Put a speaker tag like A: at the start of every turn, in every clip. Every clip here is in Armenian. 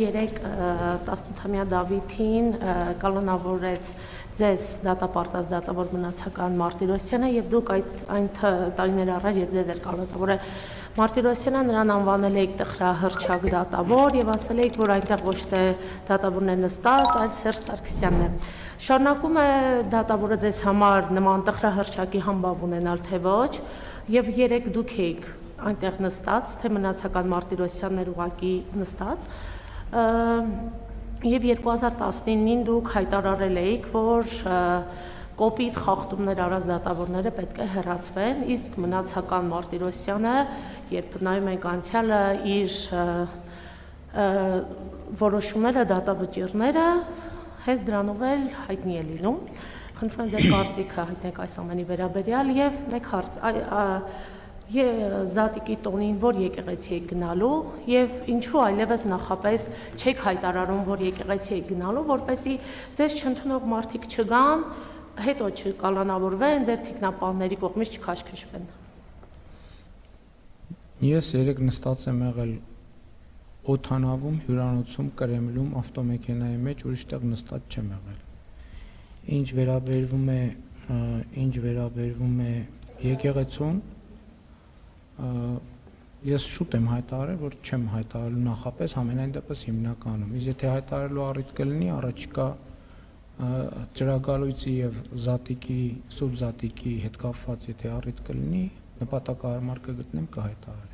A: երեք 18-ամյա Դավիթին կալանավորեց ձեզ դատապարտած դատավոր մնացական Մարտիրոսյանը եւ դուք այն տարիներ առաջ երբ ձեզ էր կալանավորել Մարտիրոսյանը նրան անվանել եք տխրահռչակ դատավոր եւ ասել եք, որ այնտեղ ոչ թե դատավորն է նստած, այլ Սերժ Սարգսյանն է։ Շարունակում է դատավորը ձեզ համար նման տխրահռչակի համբավ ունենալ թե ոչ եւ երեք դուք եք այնտեղ նստած, թե մնացական Մարտիրոսյանն էր ուղակի նստած, եւ 2019-ին դուք հայտարարել էիք, որ կոպիտ խախտումներ արած դատավորները պետք է հեռացվեն, իսկ մնացական Մարտիրոսյանը, երբ նայում ենք անցյալը, իր որոշումները, դատավճիռները հենց դրանով էլ հայտնի է լինում։ Խնդրում եմ ձեր կարծիքը հայտնեք այս ամենի վերաբերյալ եւ մեկ հարց Զատիկի տոնին որ եկեղեցի եք գնալու եւ ինչու այլևս նախապես չեք հայտարարում, որ եկեղեցի եք գնալու, որպեսզի ձեզ չընդունող մարդիկ չգան, հետո չկալանավորվեն, ձեր թիկնապահների կողմից չքաշքշվեն։
B: Ես երեք նստած եմ եղել օդանավում, հյուրանոցում, Կրեմլում, ավտոմեքենայի մեջ, ուրիշտեղ նստած չեմ եղել։ Ինչ վերաբերվում է եկեղեցուն, ես շուտ եմ հայտարարել, որ չեմ հայտարարելու նախապես, ամենայն դեպս հիմնականում։ Իսկ եթե հայտարարելու առիթ կլինի, առաջիկա ճրագալույցի եւ Զատիկի, Սուրբ Զատիկի հետ կապված, եթե առիթ կլինի, նպատակահարմար կգտնեմ, կհայտարարեմ։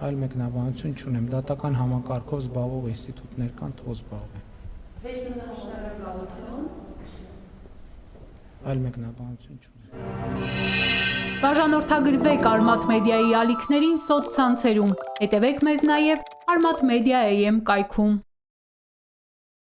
B: Այլ մեկնաբանություն չունեմ, դատական համակարգով զբաղվող ինստիտուտներ կան, թող զբաղվեն։ Այլ մեկնաբանություն չունեմ։
C: Բաժանորդագրվեք Արմաթ մեդիայի ալիքներին սոցցանցերում, հետևեք մեզ նաև Արմաթ Մեդիա AM կայքում։